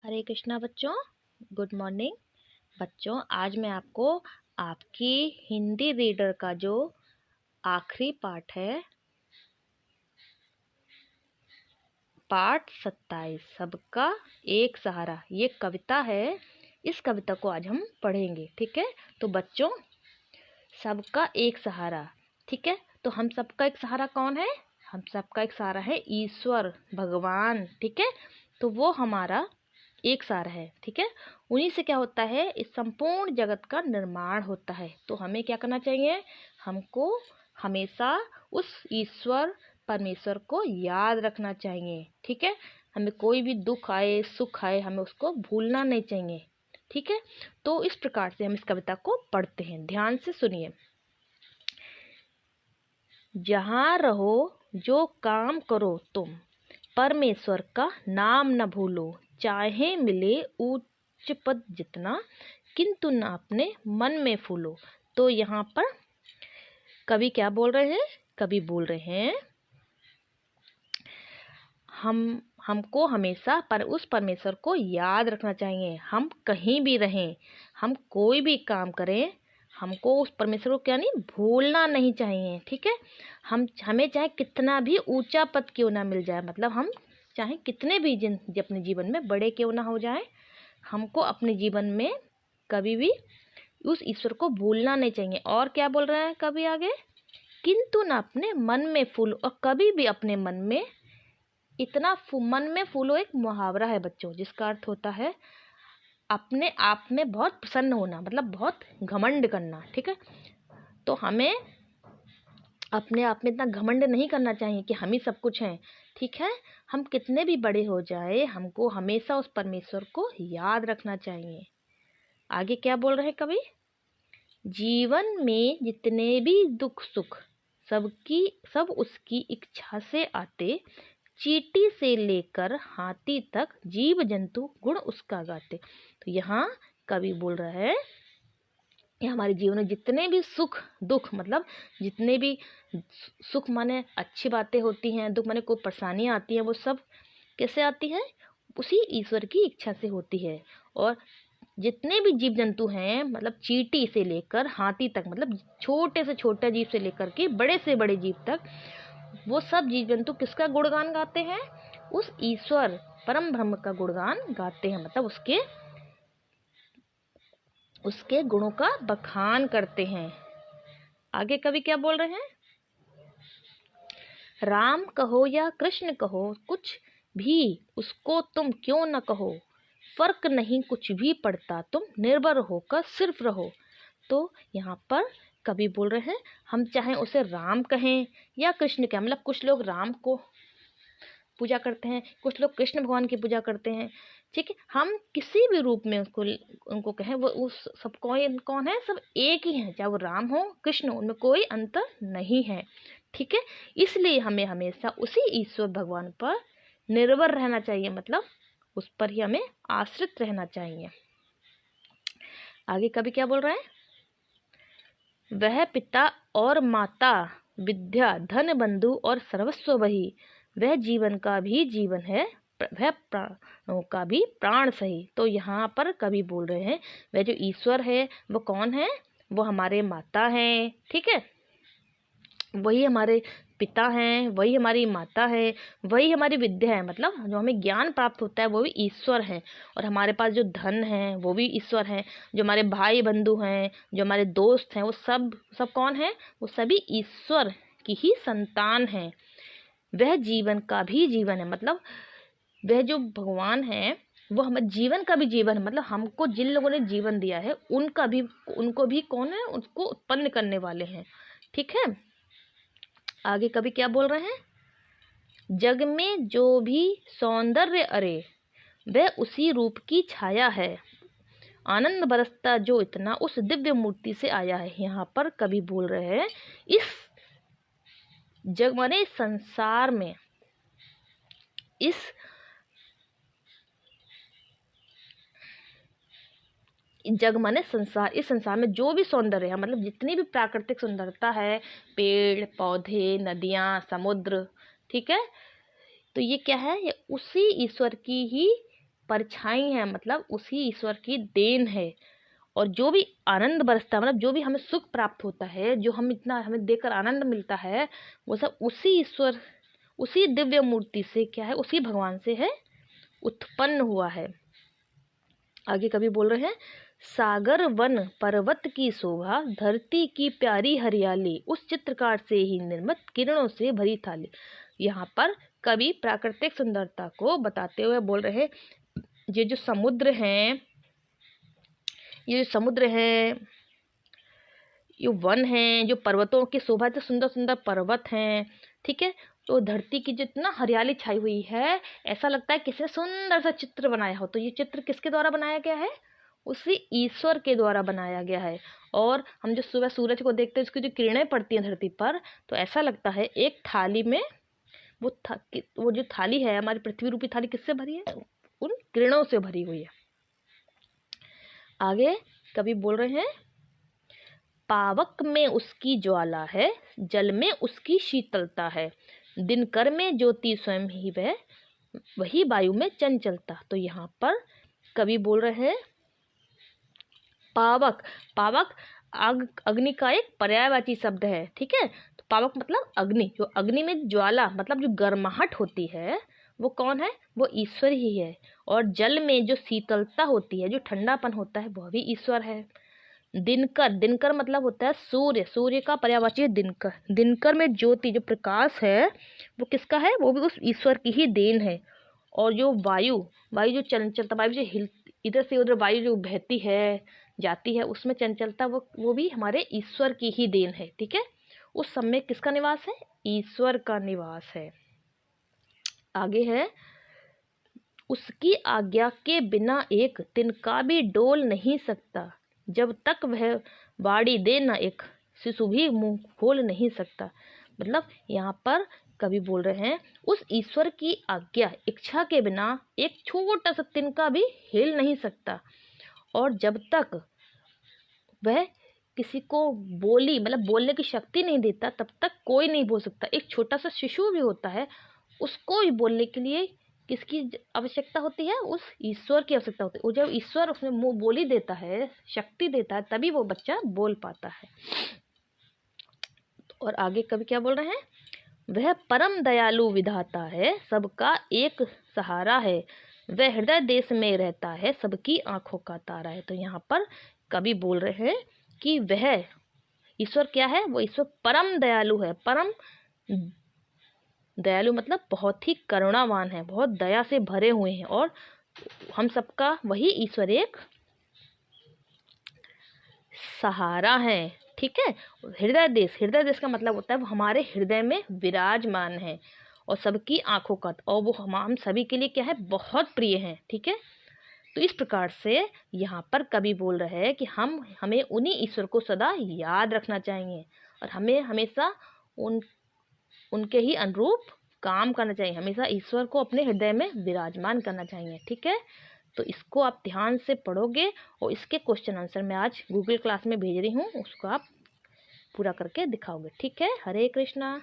हरे कृष्णा बच्चों, good morning. बच्चों, आज मैं आपको आपकी हिंदी रीडर का जो आखिरी पाठ है, पाठ 27, सबका एक सहारा, ये कविता है। इस कविता को आज हम पढ़ेंगे, ठीक है। तो बच्चों, सबका एक सहारा, ठीक है। तो हम सबका एक सहारा कौन है? हम सबका एक सहारा है ईश्वर, भगवान, ठीक है। तो वो हमारा एक सहारा है, ठीक है। उन्हीं से क्या होता है, इस संपूर्ण जगत का निर्माण होता है। तो हमें क्या करना चाहिए? हमको हमेशा उस ईश्वर परमेश्वर को याद रखना चाहिए, ठीक है। हमें कोई भी दुख आए सुख आए, हमें उसको भूलना नहीं चाहिए, ठीक है। तो इस प्रकार से हम इस कविता को पढ़ते हैं, ध्यान से सुनिए। जहाँ रहो जो काम करो तुम, परमेश्वर का नाम न भूलो। चाहे मिले उच्च पद जितना, किंतु न अपने मन में फूलो। तो यहाँ पर कवि क्या बोल रहे हैं? कवि बोल रहे हैं हमको हमेशा उस परमेश्वर को याद रखना चाहिए। हम कहीं भी रहें, हम कोई भी काम करें, हमको उस परमेश्वर को क्या नहीं भूलना नहीं चाहिए, ठीक है। हमें चाहे कितना भी ऊंचा पद क्यों ना मिल जाए, मतलब हम चाहे कितने भी अपने जीवन में बड़े क्यों ना हो जाए, हमको अपने जीवन में कभी भी उस ईश्वर को भूलना नहीं चाहिए। और क्या बोल रहे हैं कभी आगे? किंतु ना अपने मन में फूलो, और कभी भी अपने मन में मन में फूलो एक मुहावरा है बच्चों, जिसका अर्थ होता है अपने आप में बहुत प्रसन्न होना, मतलब बहुत घमंड करना, ठीक है। तो हमें अपने आप में इतना घमंड नहीं करना चाहिए कि हम ही सब कुछ हैं, ठीक है। हम कितने भी बड़े हो जाए, हमको हमेशा उस परमेश्वर को याद रखना चाहिए। आगे क्या बोल रहे हैं कवि? जीवन में जितने भी दुख सुख सब उसकी इच्छा से आते, चींटी से लेकर हाथी तक जीव जंतु गुण उसका गाते। तो यहाँ कवि बोल रहा है कि हमारे जीवन में जितने भी सुख दुख, मतलब जितने भी सुख माने अच्छी बातें होती हैं, दुख माने कोई परेशानियाँ आती हैं, वो सब कैसे आती है? उसी ईश्वर की इच्छा से होती है। और जितने भी जीव जंतु हैं, मतलब चींटी से लेकर हाथी तक, मतलब छोटे से छोटा जीव से लेकर के बड़े से बड़े जीव तक, वो सब जीव जंतु किसका गुणगान गाते हैं? उस ईश्वर परम ब्रह्म का गुणगान गाते हैं, मतलब उसके गुणों का बखान करते हैं। आगे कवि क्या बोल रहे हैं? राम कहो या कृष्ण कहो, कुछ भी उसको तुम क्यों न कहो, फर्क नहीं कुछ भी पड़ता, तुम निर्भर होकर सिर्फ रहो। तो यहाँ पर कवि बोल रहे हैं हम चाहे उसे राम कहें या कृष्ण कहें, मतलब कुछ लोग राम को पूजा करते हैं, कुछ लोग कृष्ण भगवान की पूजा करते हैं, ठीक है। हम किसी भी रूप में उनको कहें, वो उस सब कौन है? सब एक ही है, चाहे वो राम हो कृष्ण, उनमें कोई अंतर नहीं है, ठीक है। इसलिए हमें हमेशा उसी ईश्वर भगवान पर निर्भर रहना चाहिए, मतलब उस पर ही हमें आश्रित रहना चाहिए। आगे कभी क्या बोल रहे हैं? वह पिता और माता, विद्या धन बंधु और सर्वस्व वही, वह जीवन का भी जीवन है, वह प्राणों का भी प्राण सही। तो यहाँ पर कवि बोल रहे हैं वह जो ईश्वर है वो कौन है? वो हमारे माता हैं, ठीक है। वही हमारे पिता हैं, वही हमारी माता है, वही हमारी विद्या है, मतलब जो हमें ज्ञान प्राप्त होता है वो भी ईश्वर है। और हमारे पास जो धन है वो भी ईश्वर है, जो हमारे भाई बंधु हैं, जो हमारे दोस्त हैं, वो सब सब कौन है? वो सभी ईश्वर की ही संतान हैं। वह जीवन का भी जीवन है, मतलब वह जो भगवान है वो हमारे जीवन का भी जीवन है, मतलब हमको जिन लोगों ने जीवन दिया है उनको भी कौन है? उसको उत्पन्न करने वाले हैं, ठीक है। आगे कभी क्या बोल रहे हैं? जग में जो भी सौंदर्य अरे, वह उसी रूप की छाया है, आनंद बरसता जो इतना उस दिव्य मूर्ति से आया है। यहाँ पर कवि बोल रहे हैं इस जग माने संसार में, इस जग माने संसार, इस संसार में जो भी सौंदर्य है, मतलब जितनी भी प्राकृतिक सुंदरता है, पेड़ पौधे नदियाँ समुद्र, ठीक है। तो ये क्या है? ये उसी ईश्वर की ही परछाई है, मतलब उसी ईश्वर की देन है। और जो भी आनंद बरसता है, मतलब जो भी हमें सुख प्राप्त होता है, जो हम इतना हमें देकर आनंद मिलता है, वो सब उसी ईश्वर, उसी दिव्य मूर्ति से क्या है, उसी भगवान से है उत्पन्न हुआ है। आगे कवि बोल रहे हैं, सागर वन पर्वत की शोभा, धरती की प्यारी हरियाली, उस चित्रकार से ही निर्मित किरणों से भरी थाली। यहाँ पर कवि प्राकृतिक सुंदरता को बताते हुए बोल रहे हैं, ये जो समुद्र हैं, ये समुद्र है, ये वन है, जो पर्वतों की शोभा, जो सुंदर सुंदर पर्वत हैं, ठीक है, तो धरती की जितना हरियाली छाई हुई है, ऐसा लगता है किसी ने सुंदर सा चित्र बनाया हो। तो ये चित्र किसके द्वारा बनाया गया है? उसी ईश्वर के द्वारा बनाया गया है। और हम जो सुबह सूरज को देखते हैं, उसकी जो किरणें पड़ती हैं धरती पर, तो ऐसा लगता है एक थाली में वो जो थाली है, हमारी पृथ्वी रूपी थाली किससे भरी है? उन किरणों से भरी हुई है। आगे कवि बोल रहे हैं, पावक में उसकी ज्वाला है, जल में उसकी शीतलता है, दिनकर में ज्योति स्वयं ही वह, वही वायु में चंचलता। तो यहाँ पर कवि बोल रहे हैं, पावक, पावक अग्नि का एक पर्यायवाची शब्द है, ठीक है। तो पावक मतलब अग्नि, जो अग्नि में ज्वाला मतलब जो गर्माहट होती है, वो कौन है? वो ईश्वर ही है। और जल में जो शीतलता होती है, जो ठंडापन होता है, वह भी ईश्वर है। दिनकर, दिनकर मतलब होता है सूर्य, सूर्य का पर्यायवाची है दिनकर। दिनकर में ज्योति, जो प्रकाश है, वो किसका है? वो भी उस ईश्वर की ही देन है। और जो वायु, वायु जो चंचलता, वायु जो हिल, इधर से उधर वायु जो बहती है जाती है, उसमें चंचलता, वो भी हमारे ईश्वर की ही देन है, ठीक है। उस सब में किसका निवास है? ईश्वर का निवास है। आगे है, उसकी आज्ञा के बिना एक तिनका भी डोल नहीं सकता, जब तक वह वाणी दे न एक शिशु भी मुंह खोल नहीं सकता। मतलब यहाँ पर कवि बोल रहे हैं, उस ईश्वर की आज्ञा, इच्छा के बिना एक छोटा सा तिनका भी हिल नहीं सकता। और जब तक वह किसी को बोली, मतलब बोलने की शक्ति नहीं देता, तब तक कोई नहीं बोल सकता। एक छोटा सा शिशु भी होता है, उसको भी बोलने के लिए किसकी आवश्यकता होती है? उस ईश्वर की आवश्यकता होती है। और जब ईश्वर उसमें मुंह बोली देता है, शक्ति देता है, तभी वो बच्चा बोल पाता है। और आगे कवि क्या बोल रहे हैं, वह परम दयालु विधाता है, सबका एक सहारा है, वह हृदय देश में रहता है, सबकी आंखों का तारा है। तो यहाँ पर कवि बोल रहे हैं कि वह ईश्वर क्या है? वो ईश्वर परम दयालु है। परम दयालु मतलब बहुत ही करुणावान है, बहुत दया से भरे हुए हैं। और हम सबका वही ईश्वर एक सहारा है, ठीक है। हृदय देश, हृदय देश का मतलब होता है वो हमारे हृदय में विराजमान है, और सबकी आंखों का, और वो हम सभी के लिए क्या है? बहुत प्रिय है, ठीक है। तो इस प्रकार से यहाँ पर कवि बोल रहे हैं कि हमें उन्हीं ईश्वर को सदा याद रखना चाहिए, और हमें हमेशा उनके ही अनुरूप काम करना चाहिए। हमेशा ईश्वर को अपने हृदय में विराजमान करना चाहिए, ठीक है। तो इसको आप ध्यान से पढ़ोगे, और इसके क्वेश्चन आंसर मैं आज गूगल क्लास में भेज रही हूँ, उसको आप पूरा करके दिखाओगे, ठीक है। हरे कृष्णा।